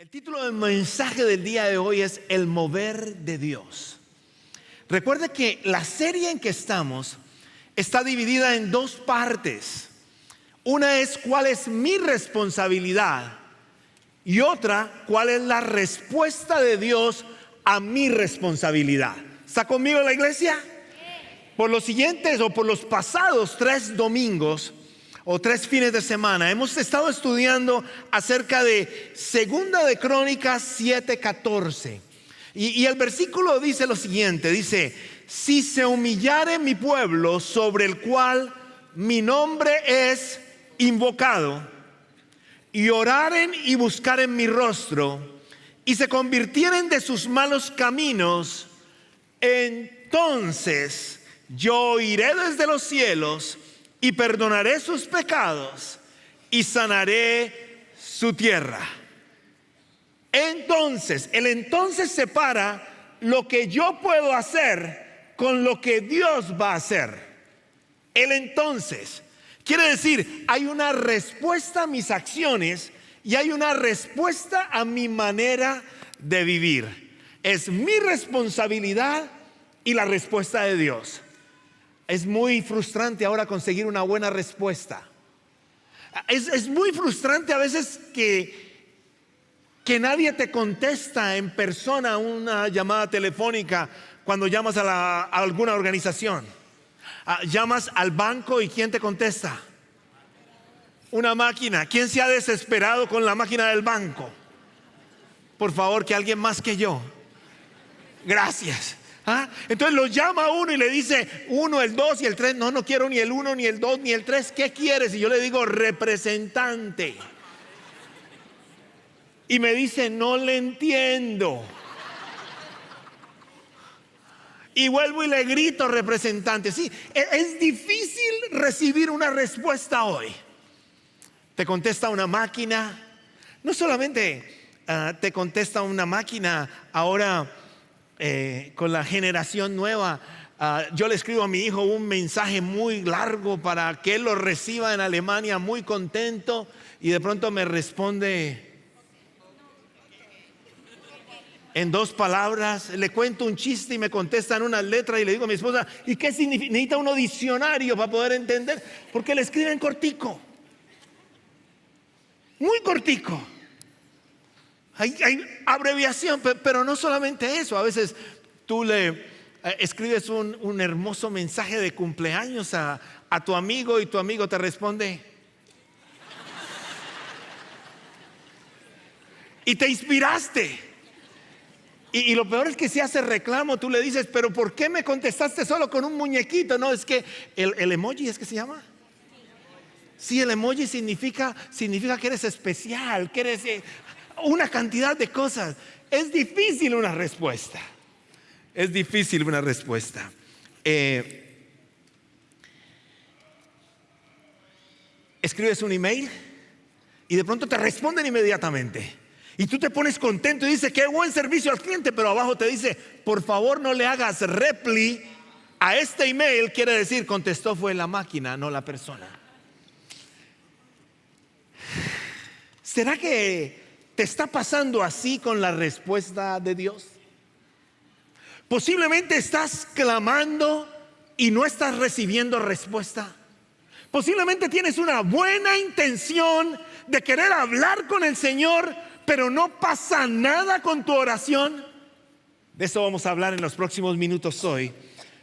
El título del mensaje del día de hoy es El mover de Dios. Recuerde que la serie en que estamos está dividida en dos partes. Una es cuál es mi responsabilidad y otra cuál es la respuesta de Dios a mi responsabilidad. ¿Está conmigo la iglesia? Por los siguientes o por los pasados 3 domingos o 3 fines de semana hemos estado estudiando acerca de Segunda de Crónicas 7:14 y el versículo dice lo siguiente, dice: si se humillare mi pueblo sobre el cual mi nombre es invocado, y oraren y buscaren mi rostro, y se convirtieren de sus malos caminos, entonces yo iré desde los cielos y perdonaré sus pecados y sanaré su tierra. Entonces, el entonces separa lo que yo puedo hacer con lo que Dios va a hacer. El entonces quiere decir, hay una respuesta a mis acciones y hay una respuesta a mi manera de vivir. Es mi responsabilidad y la respuesta de Dios. Es muy frustrante ahora conseguir una buena respuesta. Es muy frustrante a veces que nadie te contesta en persona una llamada telefónica cuando llamas a alguna organización. Llamas al banco y ¿quién te contesta? Una máquina. ¿Quién se ha desesperado con la máquina del banco? Por favor, que alguien más que yo. Gracias. Entonces lo llama a uno y le dice 1, el 2 y el 3. No quiero ni el 1, ni el 2, ni el 3. ¿Qué quieres? Y yo le digo representante. Y me dice no le entiendo. Y vuelvo y le grito representante. Sí, es difícil recibir una respuesta hoy. Te contesta una máquina. No solamente te contesta una máquina ahora. Con la generación nueva, yo le escribo a mi hijo un mensaje muy largo para que él lo reciba en Alemania muy contento, y de pronto me responde en 2 palabras. Le cuento un chiste y me contesta en una letra, y le digo a mi esposa: ¿y qué significa? Necesita uno diccionario para poder entender, porque le escriben cortico, muy cortico. Hay abreviación, pero no solamente eso. A veces tú le escribes un hermoso mensaje de cumpleaños a tu amigo y tu amigo te responde y te inspiraste. Y lo peor es que si hace reclamo, tú le dices: pero ¿por qué me contestaste solo con un muñequito? No, es que el emoji, ¿es que se llama? Sí, el emoji significa que eres especial, que eres una cantidad de cosas. Es difícil una respuesta. Es difícil una respuesta. Escribes un email y de pronto te responden inmediatamente. Y tú te pones contento y dices: qué buen servicio al cliente. Pero abajo te dice: por favor no le hagas reply a este email. Quiere decir, contestó fue la máquina, no la persona. ¿Será que te está pasando así con la respuesta de Dios? Posiblemente estás clamando y no estás recibiendo respuesta. Posiblemente tienes una buena intención de querer hablar con el Señor, pero no pasa nada con tu oración. De eso vamos a hablar en los próximos minutos hoy,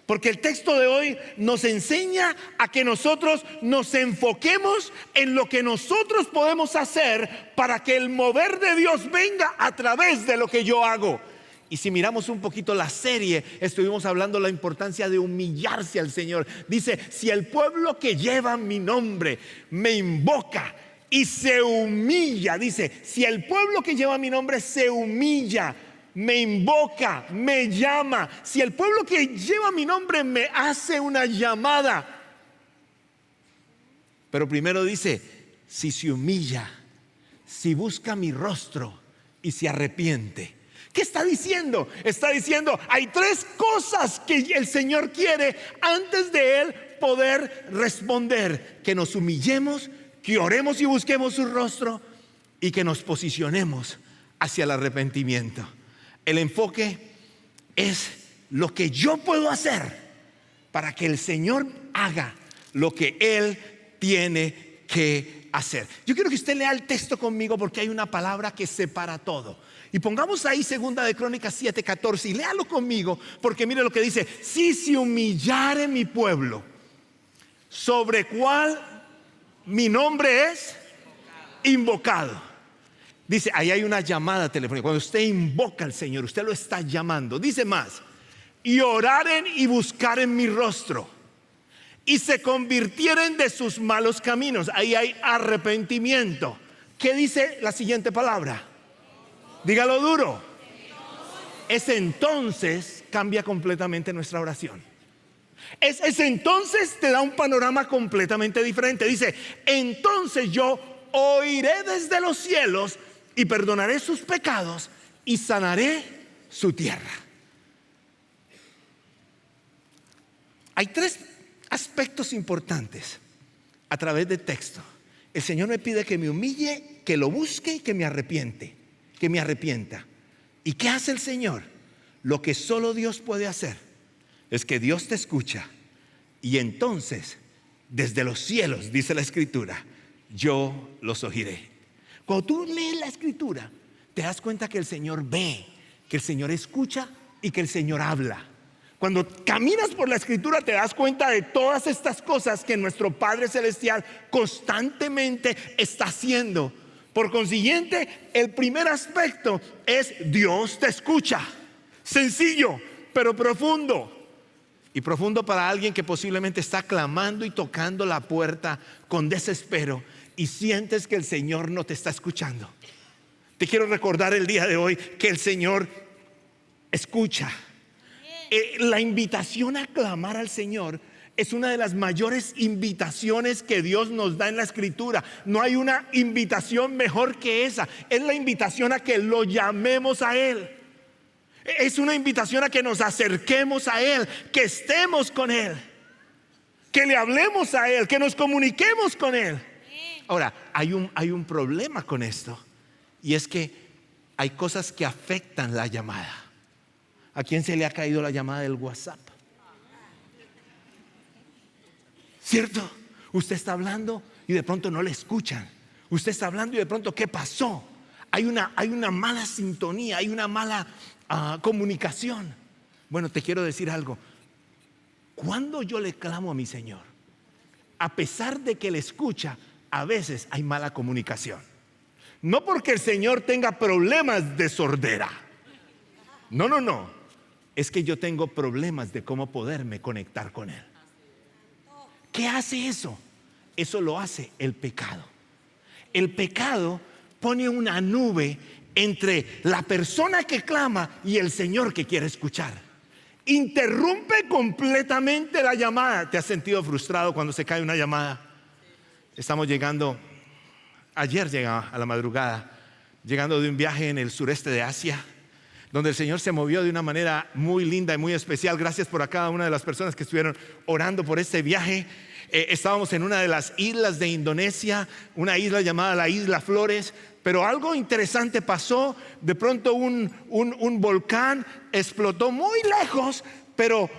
porque el texto de hoy nos enseña a que nosotros nos enfoquemos en lo que nosotros podemos hacer para que el mover de Dios venga a través de lo que yo hago. Y si miramos un poquito la serie, estuvimos hablando de la importancia de humillarse al Señor. Dice: si el pueblo que lleva mi nombre me invoca y se humilla, dice, si el pueblo que lleva mi nombre se humilla, me invoca, me llama, si el pueblo que lleva mi nombre me hace una llamada. Pero primero dice: si se humilla, si busca mi rostro y se arrepiente. ¿Qué está diciendo? Está diciendo: hay 3 cosas que el Señor quiere antes de Él poder responder: que nos humillemos, que oremos y busquemos su rostro, y que nos posicionemos hacia el arrepentimiento. El enfoque es lo que yo puedo hacer para que el Señor haga lo que Él tiene que hacer. Yo quiero que usted lea el texto conmigo porque hay una palabra que separa todo. Y pongamos ahí 2 de Crónicas 7:14 y léalo conmigo, porque mire lo que dice: si se humillare mi pueblo, sobre cual mi nombre es invocado. Dice, ahí hay una llamada telefónica. Cuando usted invoca al Señor, usted lo está llamando. Dice más: y oraren y buscaren mi rostro, y se convirtieren de sus malos caminos. Ahí hay arrepentimiento. ¿Qué dice la siguiente palabra? Dígalo duro. Ese entonces cambia completamente nuestra oración. Ese entonces te da un panorama completamente diferente. Dice, entonces yo oiré desde los cielos y perdonaré sus pecados y sanaré su tierra. Hay 3 aspectos importantes a través del texto. El Señor me pide que me humille, que lo busque y que me arrepienta. ¿Y qué hace el Señor? Lo que solo Dios puede hacer es que Dios te escucha, y entonces desde los cielos, dice la Escritura, yo los oiré. Cuando tú lees la Escritura, te das cuenta que el Señor ve, que el Señor escucha y que el Señor habla. Cuando caminas por la Escritura te das cuenta de todas estas cosas que nuestro Padre Celestial constantemente está haciendo. Por consiguiente, el primer aspecto es: Dios te escucha. Sencillo, pero profundo. Y profundo para alguien que posiblemente está clamando y tocando la puerta con desespero y sientes que el Señor no te está escuchando. Te quiero recordar el día de hoy que el Señor escucha. La invitación a clamar al Señor es una de las mayores invitaciones que Dios nos da en la Escritura. No hay una invitación mejor que esa. Es la invitación a que lo llamemos a Él. Es una invitación a que nos acerquemos a Él, que estemos con Él, que le hablemos a Él, que nos comuniquemos con Él. Ahora, hay un problema con esto, y es que hay cosas que afectan la llamada. ¿A quién se le ha caído la llamada del WhatsApp? ¿Cierto? Usted está hablando y de pronto no le escuchan. Usted está hablando y de pronto, ¿qué pasó? Hay una mala sintonía, hay una mala comunicación. Bueno, te quiero decir algo. Cuando yo le clamo a mi Señor, a pesar de que le escucha, a veces hay mala comunicación. No porque el Señor tenga problemas de sordera. No. Es que yo tengo problemas de cómo poderme conectar con Él. ¿Qué hace eso? Eso lo hace el pecado. El pecado pone una nube entre la persona que clama y el Señor que quiere escuchar. Interrumpe completamente la llamada. ¿Te has sentido frustrado cuando se cae una llamada? Estamos llegando, ayer llegaba a la madrugada, llegando de un viaje en el sureste de Asia, donde el Señor se movió de una manera muy linda y muy especial. Gracias por a cada una de las personas que estuvieron orando por este viaje. Estábamos en una de las islas de Indonesia, una isla llamada la Isla Flores. Pero algo interesante pasó. De pronto un volcán explotó muy lejos, pero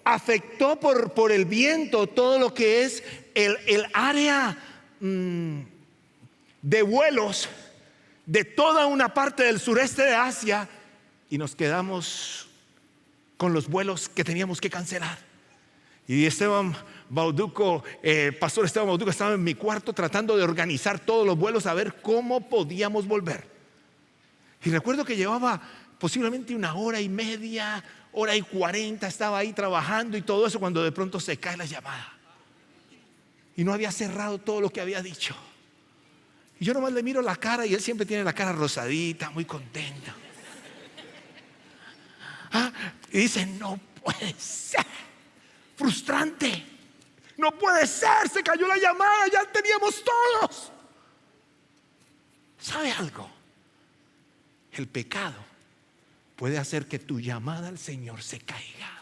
afectó por el viento todo lo que es el área de vuelos de toda una parte del sureste de Asia, y nos quedamos con los vuelos que teníamos que cancelar. Y Esteban Bauduco, pastor Esteban Bauduco, estaba en mi cuarto tratando de organizar todos los vuelos, a ver cómo podíamos volver. Y recuerdo que llevaba posiblemente 1 hora y media, 1:40, estaba ahí trabajando y todo eso, cuando de pronto se cae la llamada. Y no había cerrado todo lo que había dicho. Y yo nomás le miro la cara, y él siempre tiene la cara rosadita, muy contento. Y dice: no puede ser. Frustrante. No puede ser, se cayó la llamada, ya teníamos todos. ¿Sabe algo? El pecado puede hacer que tu llamada al Señor se caiga.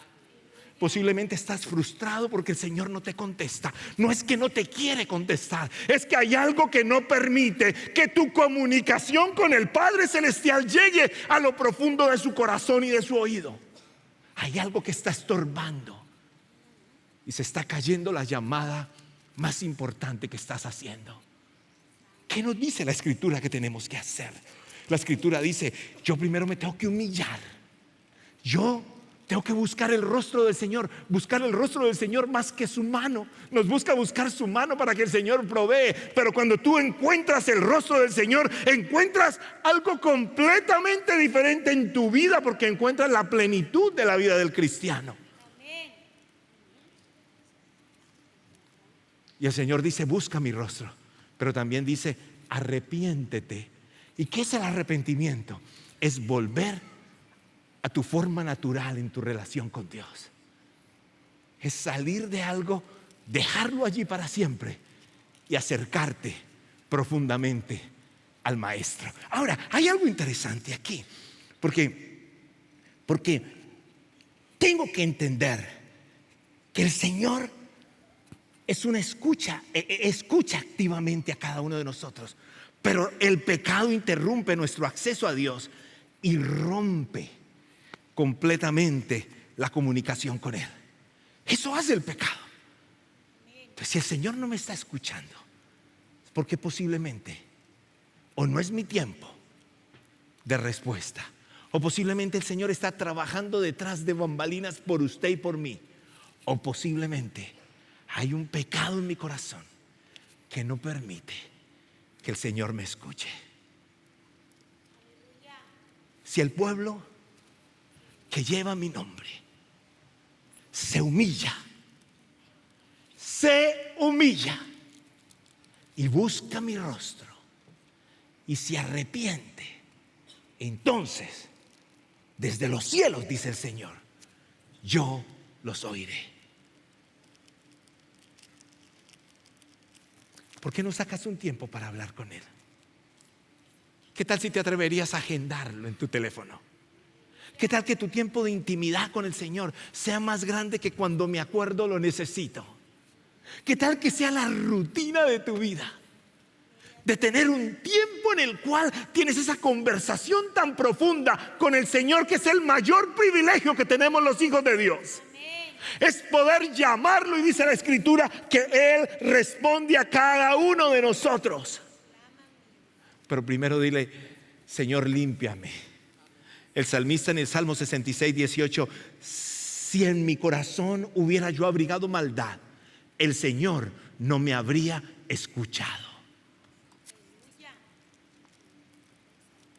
Posiblemente estás frustrado porque el Señor no te contesta. No es que no te quiere contestar, es que hay algo que no permite que tu comunicación con el Padre Celestial llegue a lo profundo de su corazón y de su oído. Hay algo que está estorbando y se está cayendo la llamada más importante que estás haciendo. ¿Qué nos dice la Escritura que tenemos que hacer? La Escritura dice: yo primero me tengo que humillar. Yo tengo que buscar el rostro del Señor. Buscar el rostro del Señor más que su mano. Nos busca buscar su mano para que el Señor provee. Pero cuando tú encuentras el rostro del Señor, encuentras algo completamente diferente en tu vida, porque encuentras la plenitud de la vida del cristiano. Y el Señor dice: busca mi rostro. Pero también dice: arrepiéntete. ¿Y qué es el arrepentimiento? Es volver a tu forma natural en tu relación con Dios. Es salir de algo, dejarlo allí para siempre y acercarte profundamente al Maestro. Ahora, hay algo interesante aquí, porque tengo que entender que el Señor es una escucha activamente a cada uno de nosotros. Pero el pecado interrumpe nuestro acceso a Dios y rompe completamente la comunicación con Él. Eso hace el pecado. Entonces, si el Señor no me está escuchando, es porque posiblemente o no es mi tiempo de respuesta, o posiblemente el Señor está trabajando detrás de bambalinas por usted y por mí, o posiblemente hay un pecado en mi corazón que no permite que el Señor me escuche. Si el pueblo que lleva mi nombre se humilla y busca mi rostro y se arrepiente, entonces desde los cielos, dice el Señor, yo los oiré. ¿Por qué no sacas un tiempo para hablar con Él? ¿Qué tal si te atreverías a agendarlo en tu teléfono? ¿Qué tal que tu tiempo de intimidad con el Señor sea más grande que cuando me acuerdo lo necesito? ¿Qué tal que sea la rutina de tu vida? De tener un tiempo en el cual tienes esa conversación tan profunda con el Señor, que es el mayor privilegio que tenemos los hijos de Dios. Es poder llamarlo, y dice la Escritura que Él responde a cada uno de nosotros. Pero primero dile: Señor, límpiame. El salmista en el Salmo 66, 18: si en mi corazón hubiera yo abrigado maldad, el Señor no me habría escuchado.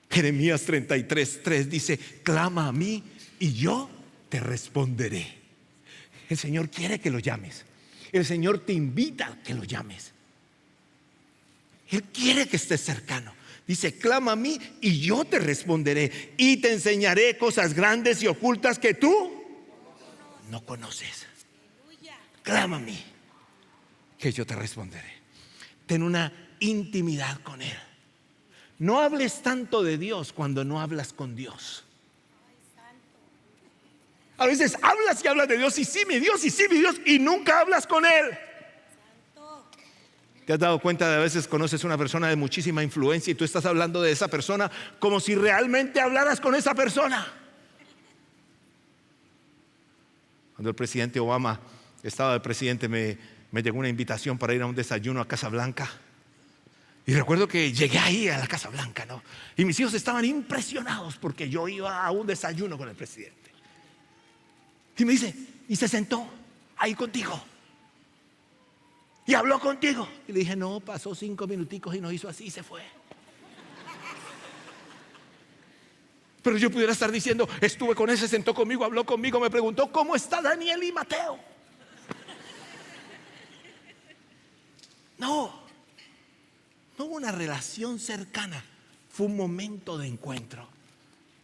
Jeremías 33, 3 dice: clama a mí y yo te responderé. El Señor quiere que lo llames. El Señor te invita a que lo llames. Él quiere que estés cercano. Dice: clama a mí y yo te responderé y te enseñaré cosas grandes y ocultas que tú no conoces. Clama a mí que yo te responderé. Ten una intimidad con Él. No hables tanto de Dios cuando no hablas con Dios. A veces hablas y hablas de Dios, y sí mi Dios, y sí mi Dios, y nunca hablas con Él. ¿Te has dado cuenta de a veces conoces una persona de muchísima influencia y tú estás hablando de esa persona como si realmente hablaras con esa persona? Cuando el presidente Obama estaba de presidente, me llegó una invitación para ir a un desayuno a Casa Blanca. Y recuerdo que llegué ahí a la Casa Blanca, ¿no? Y mis hijos estaban impresionados porque yo iba a un desayuno con el presidente. Y me dice: y se sentó ahí contigo y habló contigo. Y le dije: no, pasó 5 minuticos y nos hizo así y se fue. Pero yo pudiera estar diciendo: estuve con él, se sentó conmigo, habló conmigo, me preguntó cómo está Daniel y Mateo. No hubo una relación cercana, fue un momento de encuentro.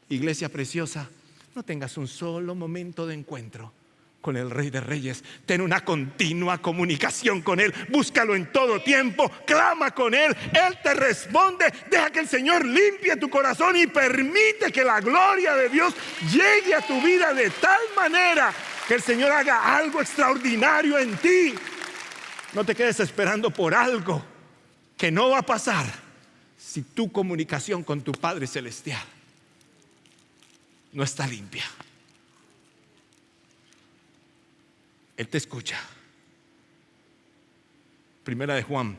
Iglesia preciosa, no tengas un solo momento de encuentro con el Rey de Reyes. Ten una continua comunicación con Él. Búscalo en todo tiempo. Clama con Él. Él te responde. Deja que el Señor limpie tu corazón y permite que la gloria de Dios llegue a tu vida de tal manera Que el Señor haga algo extraordinario en ti. No te quedes esperando por algo que no va a pasar si tu comunicación con tu Padre Celestial no está limpia. Él te escucha. Primera de Juan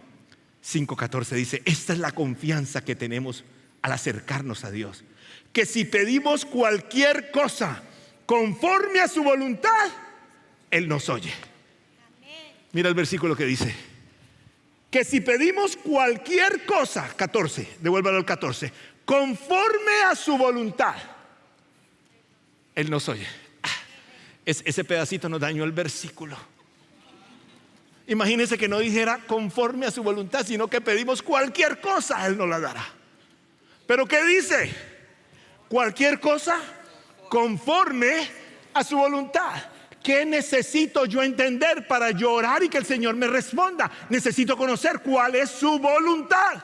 5:14 dice: esta es la confianza que tenemos al acercarnos a Dios, que si pedimos cualquier cosa conforme a su voluntad, Él nos oye. Mira el versículo que dice que si pedimos cualquier cosa, 14, devuélvalo al 14, conforme a su voluntad, Él nos oye. Ese pedacito nos dañó el versículo. Imagínense que no dijera conforme a su voluntad, sino que pedimos cualquier cosa, Él nos la dará. Pero ¿qué dice? Cualquier cosa conforme a su voluntad. ¿Qué necesito yo entender para yo orar y que el Señor me responda? Necesito conocer cuál es su voluntad.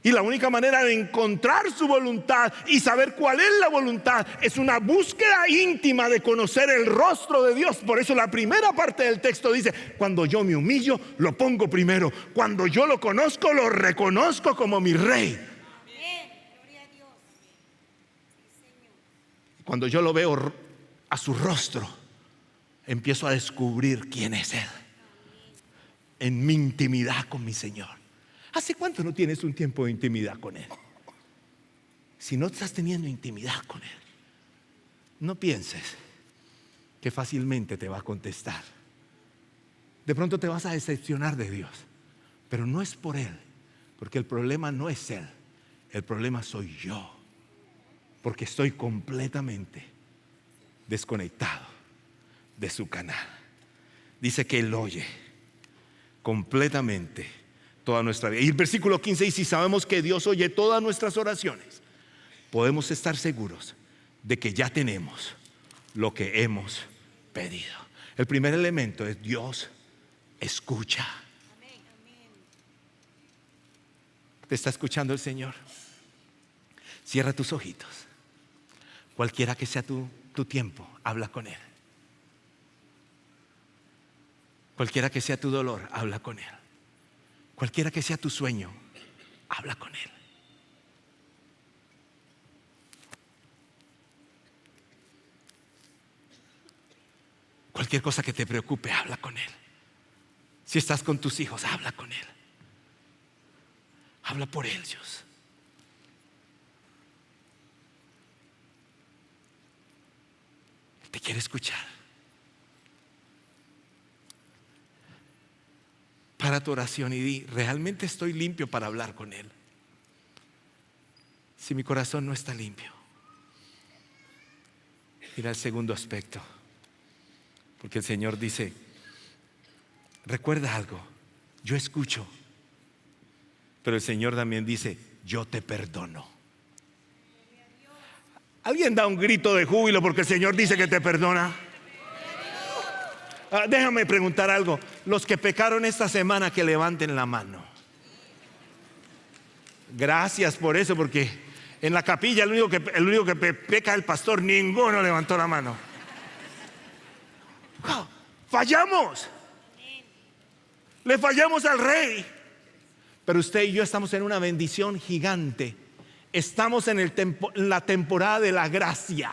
Y la única manera de encontrar su voluntad y saber cuál es la voluntad es una búsqueda íntima de conocer el rostro de Dios. Por eso la primera parte del texto dice: cuando yo me humillo, lo pongo primero. Cuando yo lo conozco, lo reconozco como mi Rey. Cuando yo lo veo a su rostro, empiezo a descubrir quién es Él en mi intimidad con mi Señor. ¿Hace cuánto no tienes un tiempo de intimidad con Él? Si no estás teniendo intimidad con Él, no pienses que fácilmente te va a contestar. De pronto te vas a decepcionar de Dios, pero no es por Él, porque el problema no es Él, el problema soy yo, porque estoy completamente desconectado de su canal. Dice que Él oye completamente toda nuestra vida. Y el versículo 15 dice: si sabemos que Dios oye todas nuestras oraciones, podemos estar seguros de que ya tenemos lo que hemos pedido. El primer elemento es: Dios escucha. ¿Te está escuchando el Señor? Cierra tus ojitos. Cualquiera que sea tu tiempo, habla con Él. Cualquiera que sea tu dolor, habla con Él. Cualquiera que sea tu sueño, habla con Él. Cualquier cosa que te preocupe, habla con Él. Si estás con tus hijos, habla con Él. Habla por ellos. Él te quiere escuchar. Para tu oración y di: ¿realmente estoy limpio para hablar con Él? Si mi corazón no está limpio, mira el segundo aspecto, porque el Señor dice: recuerda algo, yo escucho, pero el Señor también dice: yo te perdono. ¿Alguien da un grito de júbilo porque el Señor dice que te perdona? Déjame preguntar algo. Los que pecaron esta semana, que levanten la mano. Gracias por eso, porque en la capilla el único que peca es el pastor. Ninguno levantó la mano. Fallamos. Le fallamos al Rey. Pero usted y yo estamos en una bendición gigante. Estamos en la temporada de la gracia.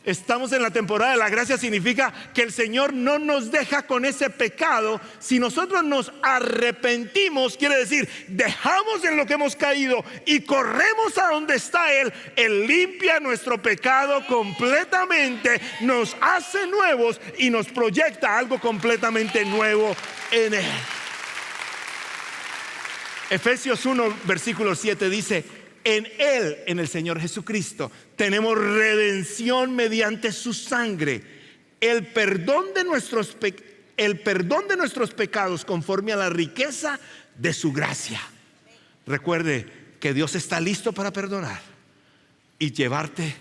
Estamos en la temporada de la gracia. Significa que el Señor no nos deja con ese pecado. Si nosotros nos arrepentimos, quiere decir, dejamos en lo que hemos caído y corremos a donde está Él. Él limpia nuestro pecado completamente, nos hace nuevos y nos proyecta algo completamente nuevo en Él. Efesios 1 versículo 7 dice: en Él, en el Señor Jesucristo, tenemos redención mediante su sangre, el perdón de nuestros pecados conforme a la riqueza de su gracia. Recuerde que Dios está listo para perdonar y llevarte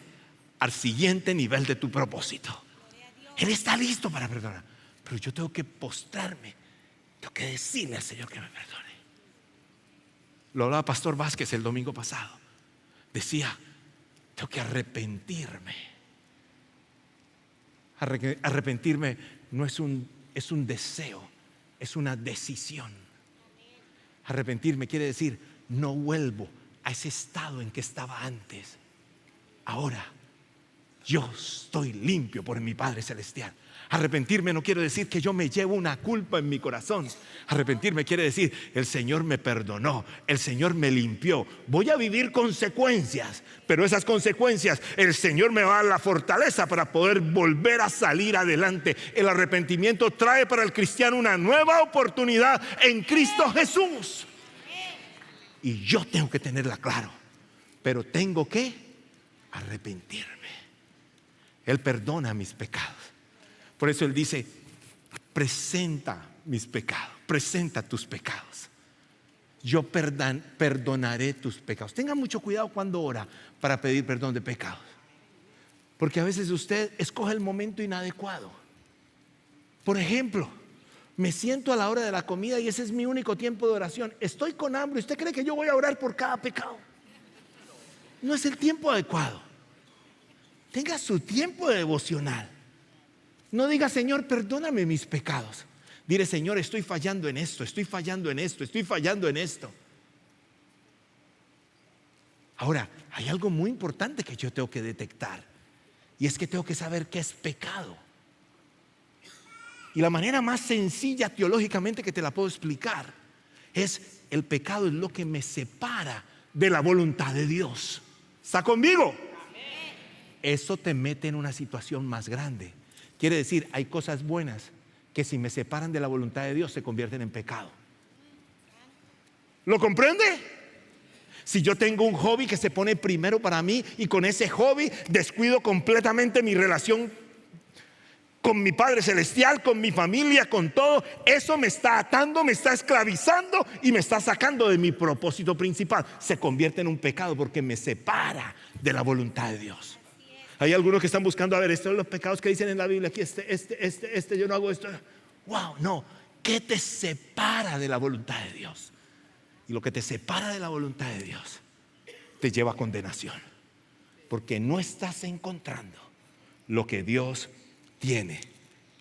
al siguiente nivel de tu propósito. Él está listo para perdonar, pero yo tengo que postrarme, tengo que decirle al Señor que me perdone. Lo hablaba Pastor Vázquez el domingo pasado. Decía: tengo que arrepentirme. Arrepentirme no es un deseo, es una decisión. Arrepentirme quiere decir no vuelvo a ese estado en que estaba antes. Ahora yo estoy limpio por mi Padre Celestial. Arrepentirme no quiere decir que yo me llevo una culpa en mi corazón. Arrepentirme quiere decir el Señor me perdonó, el Señor me limpió. Voy a vivir consecuencias, pero esas consecuencias el Señor me va a dar la fortaleza para poder volver a salir adelante. El arrepentimiento trae para el cristiano una nueva oportunidad en Cristo Jesús. Y yo tengo que tenerla claro, pero tengo que arrepentirme. Él perdona mis pecados. Por eso Él dice, presenta mis pecados, presenta tus pecados. Yo perdonaré tus pecados. Tenga mucho cuidado cuando ora para pedir perdón de pecados, porque a veces usted escoge el momento inadecuado. Por ejemplo, me siento a la hora de la comida y ese es mi único tiempo de oración. Estoy con hambre. ¿Usted cree que yo voy a orar por cada pecado? No es el tiempo adecuado. Tenga su tiempo de devocional. No diga, Señor, perdóname mis pecados. Dile, Señor, estoy fallando en esto, estoy fallando en esto, estoy fallando en esto. Ahora, hay algo muy importante que yo tengo que detectar, y es que tengo que saber qué es pecado. Y la manera más sencilla teológicamente que te la puedo explicar es: el pecado es lo que me separa de la voluntad de Dios. ¿Está conmigo? Eso te mete en una situación más grande. Quiere decir, hay cosas buenas que si me separan de la voluntad de Dios se convierten en pecado. ¿Lo comprende? Si yo tengo un hobby que se pone primero para mí y con ese hobby descuido completamente mi relación con mi Padre Celestial, con mi familia, con todo, eso me está atando, me está esclavizando y me está sacando de mi propósito principal. Se convierte en un pecado porque me separa de la voluntad de Dios. Hay algunos que están buscando, a ver, estos son los pecados que dicen en la Biblia, aquí yo no hago esto. Wow, no, ¿qué te separa de la voluntad de Dios? Y lo que te separa de la voluntad de Dios te lleva a condenación, porque no estás encontrando lo que Dios tiene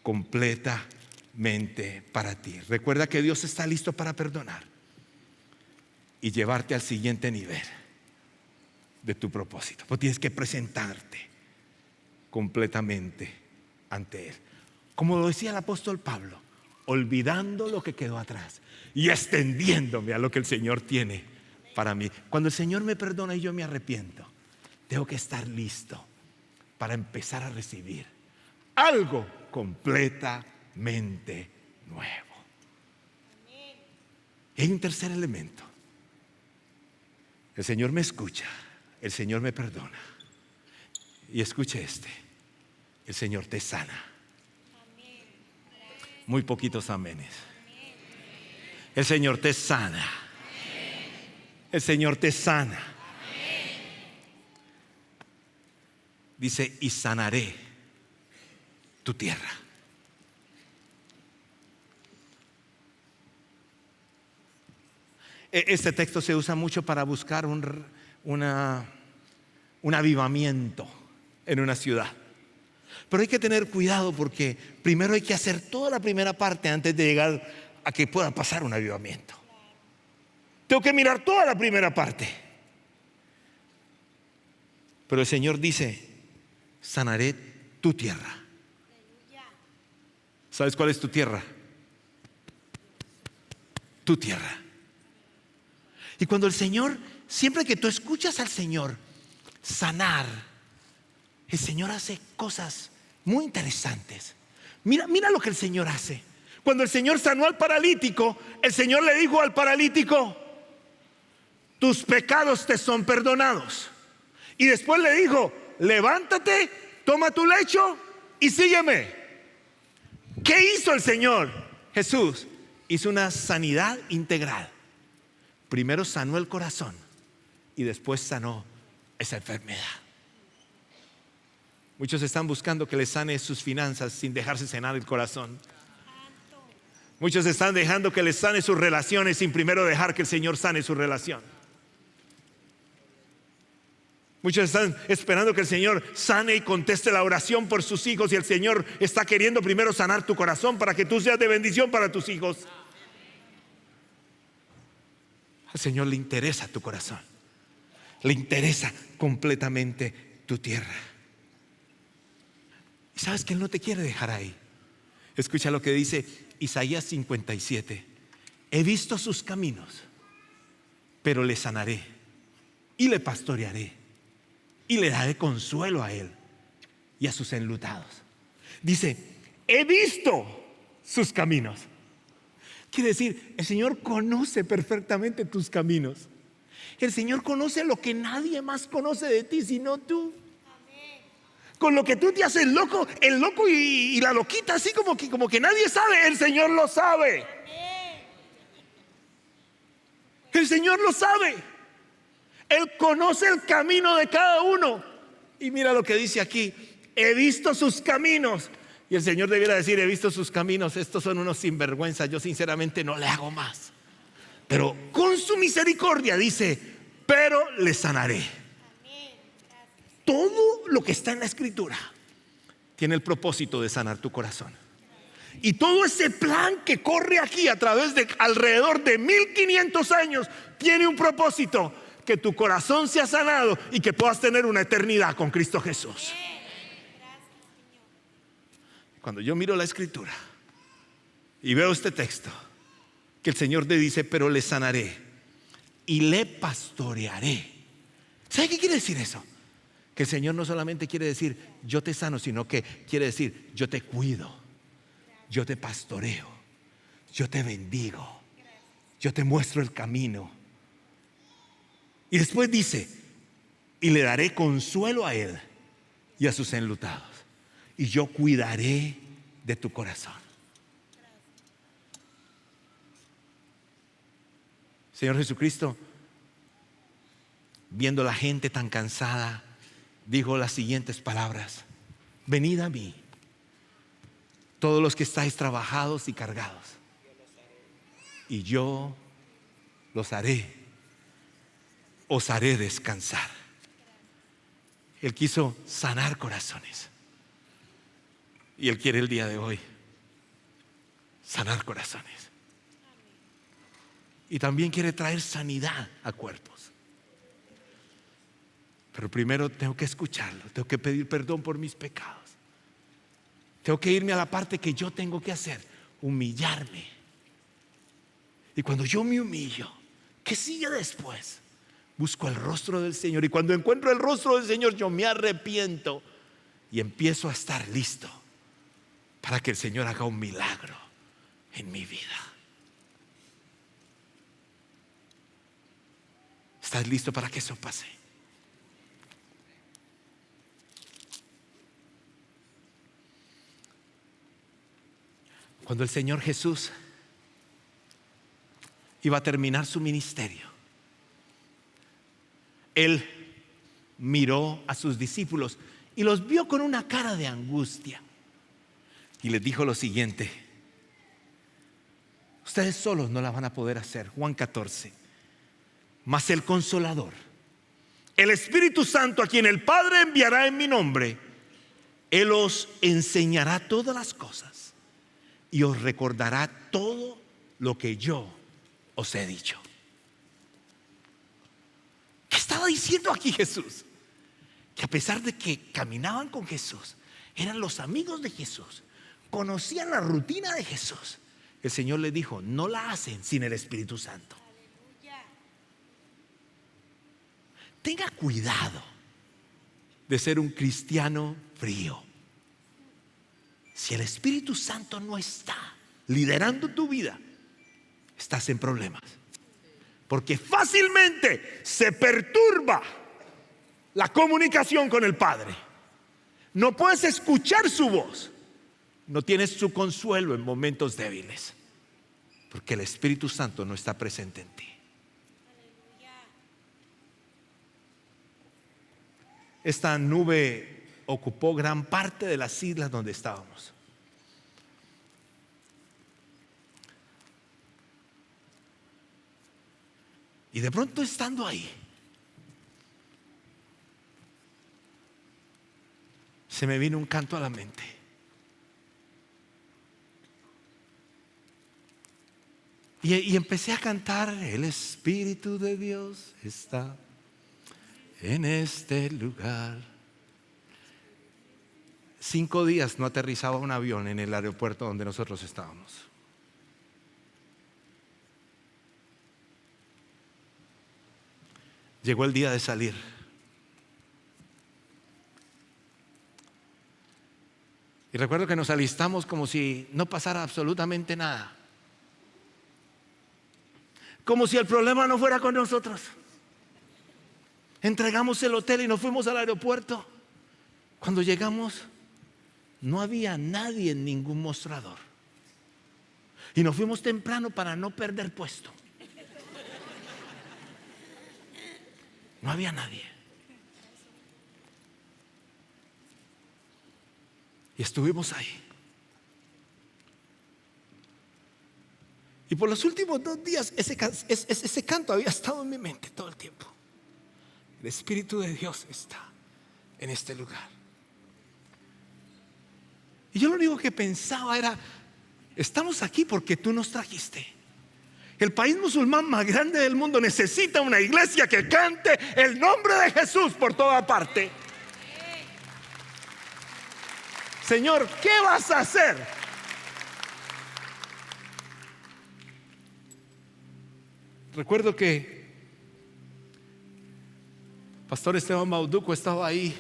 completamente para ti. Recuerda que Dios está listo para perdonar y llevarte al siguiente nivel de tu propósito. Pues tienes que presentarte completamente ante Él, como lo decía el apóstol Pablo, olvidando lo que quedó atrás y extendiéndome a lo que el Señor tiene para mí. Cuando el Señor me perdona y yo me arrepiento, tengo que estar listo para empezar a recibir algo completamente nuevo. Y hay un tercer elemento. El Señor me escucha, el Señor me perdona, y escuche este: el Señor te sana. Muy poquitos amenes. El Señor te sana. El Señor te sana. Dice, y sanaré tu tierra. Este texto se usa mucho para buscar un avivamiento en una ciudad. Pero hay que tener cuidado, porque primero hay que hacer toda la primera parte antes de llegar a que pueda pasar un avivamiento. Tengo que mirar toda la primera parte. Pero el Señor dice, sanaré tu tierra. ¿Sabes cuál es tu tierra? Tu tierra. Y cuando el Señor, siempre que tú escuchas al Señor sanar, el Señor hace cosas muy interesantes. Mira lo que el Señor hace. Cuando el Señor sanó al paralítico, el Señor le dijo al paralítico, tus pecados te son perdonados. Y después le dijo, levántate, toma tu lecho y sígueme. ¿Qué hizo el Señor Jesús? Hizo una sanidad integral. Primero sanó el corazón y después sanó esa enfermedad. Muchos están buscando que les sane sus finanzas sin dejarse sanar el corazón. Muchos están dejando que les sane sus relaciones sin primero dejar que el Señor sane su relación. Muchos están esperando que el Señor sane y conteste la oración por sus hijos, y el Señor está queriendo primero sanar tu corazón para que tú seas de bendición para tus hijos. Al Señor le interesa tu corazón, le interesa completamente tu tierra. Y sabes que Él no te quiere dejar ahí. Escucha lo que dice Isaías 57. He visto sus caminos, pero le sanaré y le pastorearé y le daré consuelo a él y a sus enlutados. Dice, he visto sus caminos. Quiere decir, el Señor conoce perfectamente tus caminos. El Señor conoce lo que nadie más conoce de ti sino tú. Con lo que tú te haces loco, el loco y la loquita, así como que nadie sabe, el Señor lo sabe. El Señor lo sabe. Él conoce el camino de cada uno. Y mira lo que dice aquí: he visto sus caminos. Y el Señor debiera decir: he visto sus caminos, estos son unos sinvergüenzas, yo sinceramente no le hago más. Pero con su misericordia dice: pero le sanaré. Todo lo que está en la Escritura tiene el propósito de sanar tu corazón. Y todo ese plan que corre aquí a través de alrededor de 1500 años tiene un propósito: que tu corazón sea sanado y que puedas tener una eternidad con Cristo Jesús. Cuando yo miro la Escritura y veo este texto, que el Señor te dice: pero le sanaré y le pastorearé. ¿Sabe qué quiere decir eso? Que el Señor no solamente quiere decir yo te sano, sino que quiere decir yo te cuido, yo te pastoreo, yo te bendigo, yo te muestro el camino. Y después dice: y le daré consuelo a él y a sus enlutados, y yo cuidaré de tu corazón. Señor Jesucristo, viendo la gente tan cansada, dijo las siguientes palabras: venid a mí, todos los que estáis trabajados y cargados, y yo los haré, os haré descansar. Él quiso sanar corazones, y Él quiere el día de hoy sanar corazones. Y también quiere traer sanidad a cuerpos. Pero primero tengo que escucharlo, tengo que pedir perdón por mis pecados. Tengo que irme a la parte que yo tengo que hacer: humillarme. Y cuando yo me humillo, ¿qué sigue después? Busco el rostro del Señor, y cuando encuentro el rostro del Señor, yo me arrepiento y empiezo a estar listo para que el Señor haga un milagro en mi vida. ¿Estás listo para que eso pase? Cuando el Señor Jesús iba a terminar su ministerio, Él miró a sus discípulos y los vio con una cara de angustia, y les dijo lo siguiente: ustedes solos no la van a poder hacer. Juan 14. Mas el Consolador, el Espíritu Santo, a quien el Padre enviará en mi nombre, Él os enseñará todas las cosas y os recordará todo lo que yo os he dicho. ¿Qué estaba diciendo aquí Jesús? Que a pesar de que caminaban con Jesús, eran los amigos de Jesús, conocían la rutina de Jesús, el Señor les dijo: no la hacen sin el Espíritu Santo. Tenga cuidado de ser un cristiano frío. Si el Espíritu Santo no está liderando tu vida, estás en problemas, porque fácilmente se perturba la comunicación con el Padre. No puedes escuchar su voz, no tienes su consuelo en momentos débiles, porque el Espíritu Santo no está presente en ti. Esta nube ocupó gran parte de las islas donde estábamos. Y de pronto, estando ahí, se me vino un canto a la mente. Y empecé a cantar: el Espíritu de Dios está en este lugar. 5 días no aterrizaba un avión en el aeropuerto donde nosotros estábamos. Llegó el día de salir. Y recuerdo que nos alistamos como si no pasara absolutamente nada. Como si el problema no fuera con nosotros. Entregamos el hotel y nos fuimos al aeropuerto. Cuando llegamos, no había nadie en ningún mostrador. Y nos fuimos temprano para no perder puesto. No había nadie. Y estuvimos ahí. Y por los últimos 2 días ese canto había estado en mi mente todo el tiempo. El Espíritu de Dios está en este lugar. Y yo lo único que pensaba era: estamos aquí porque tú nos trajiste. El país musulmán más grande del mundo necesita una iglesia que cante el nombre de Jesús por toda parte. Señor, ¿qué vas a hacer? Recuerdo que Pastor Esteban Bauduco estaba ahí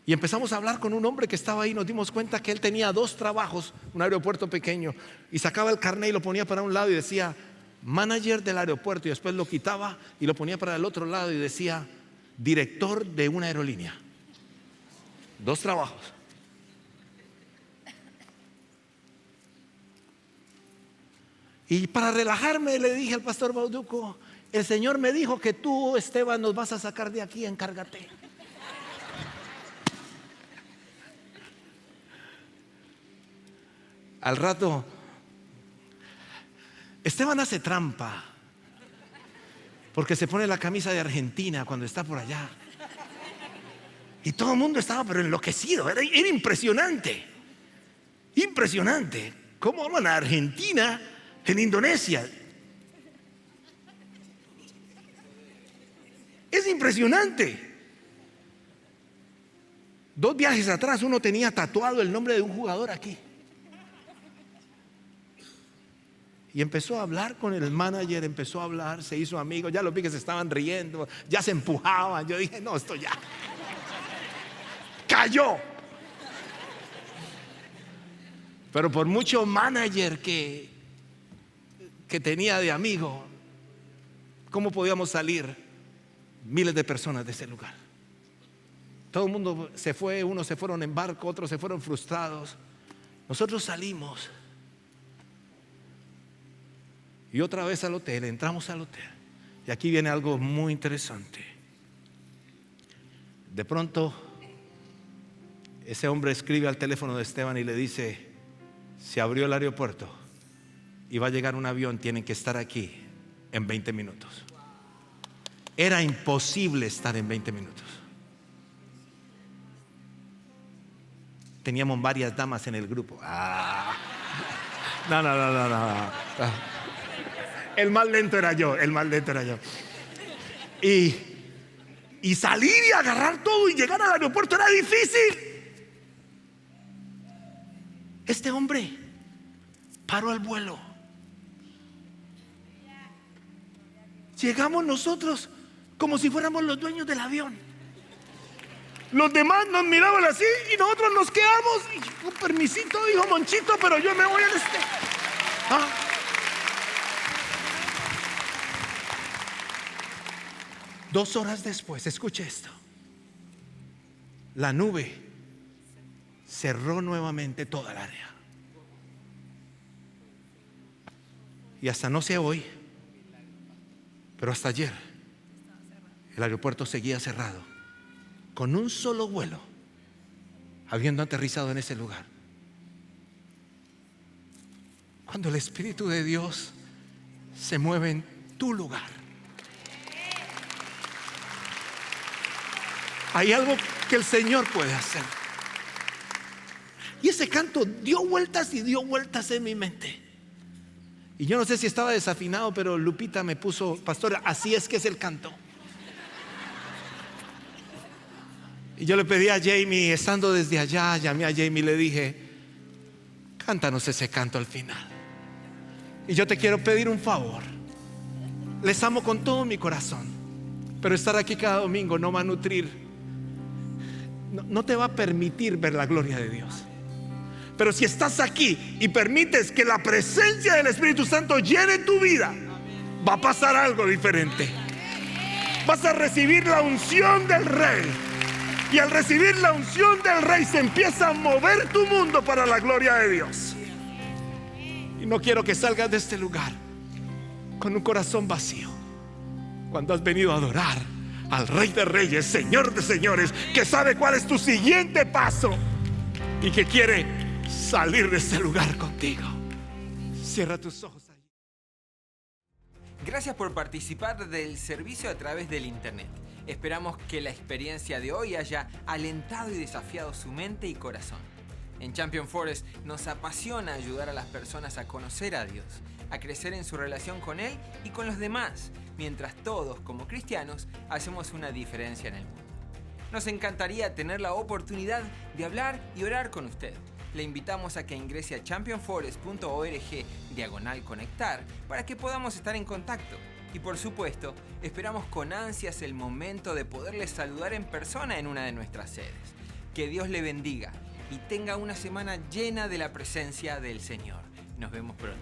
y empezamos a hablar con un hombre que estaba ahí. Nos dimos cuenta que él tenía 2 trabajos, un aeropuerto pequeño, y sacaba el carnet y lo ponía para un lado y decía manager del aeropuerto, y después lo quitaba y lo ponía para el otro lado y decía director de una aerolínea. 2 trabajos. Y para relajarme le dije al pastor Bauduco: el Señor me dijo que tú, Esteban, nos vas a sacar de aquí, encárgate. Al rato, Esteban hace trampa porque se pone la camisa de Argentina cuando está por allá. Y todo el mundo estaba pero enloquecido. Era impresionante. Impresionante. ¿Cómo aman a Argentina en Indonesia? Es impresionante. 2 viajes atrás uno tenía tatuado el nombre de un jugador aquí. Y empezó a hablar con el manager, empezó a hablar, se hizo amigo. Ya lo vi que se estaban riendo, ya se empujaban. Yo dije: no, esto ya cayó. Pero por mucho manager que tenía de amigo, ¿cómo podíamos salir miles de personas de ese lugar? Todo el mundo se fue, unos se fueron en barco, otros se fueron frustrados. Nosotros salimos y otra vez al hotel, entramos al hotel. Y aquí viene algo muy interesante. De pronto ese hombre escribe al teléfono de Esteban y le dice: se abrió el aeropuerto y va a llegar un avión, tienen que estar aquí en 20 minutos. Era imposible estar en 20 minutos. Teníamos varias damas en el grupo. No. El más lento era yo, Y salir y agarrar todo y llegar al aeropuerto era difícil. Este hombre paró el vuelo. Llegamos nosotros como si fuéramos los dueños del avión. Los demás nos miraban así y nosotros nos quedamos. Y con permisito, dijo Monchito, pero yo me voy al este. 2 horas después, escuche esto: la nube cerró nuevamente toda el área. Y hasta no sé hoy, pero hasta ayer el aeropuerto seguía cerrado, con un solo vuelo habiendo aterrizado en ese lugar. Cuando el Espíritu de Dios se mueve en tu lugar, Hay algo que el Señor puede hacer. Y ese canto dio vueltas y dio vueltas en mi mente. Y yo no sé si estaba desafinado, pero Lupita me puso: pastora, así es que es el canto. Y yo le pedí a Jamie, estando desde allá, llamé a Jamie y le dije: cántanos ese canto al final. Y yo te quiero pedir un favor. Les amo con todo mi corazón, pero estar aquí cada domingo no va a nutrir, no te va a permitir ver la gloria de Dios. Pero si estás aquí y permites que la presencia del Espíritu Santo llene tu vida, va a pasar algo diferente. Vas a recibir la unción del Rey. Y al recibir la unción del Rey se empieza a mover tu mundo para la gloria de Dios. Y no quiero que salgas de este lugar con un corazón vacío, cuando has venido a adorar al Rey de Reyes, Señor de Señores, que sabe cuál es tu siguiente paso y que quiere salir de este lugar contigo. Cierra tus ojos ahí. Gracias por participar del servicio a través del internet. Esperamos que la experiencia de hoy haya alentado y desafiado su mente y corazón. En Champion Forest nos apasiona ayudar a las personas a conocer a Dios, a crecer en su relación con Él y con los demás, mientras todos, como cristianos, hacemos una diferencia en el mundo. Nos encantaría tener la oportunidad de hablar y orar con usted. Le invitamos a que ingrese a championforest.org/conectar para que podamos estar en contacto. Y por supuesto, esperamos con ansias el momento de poderles saludar en persona en una de nuestras sedes. Que Dios le bendiga y tenga una semana llena de la presencia del Señor. Nos vemos pronto.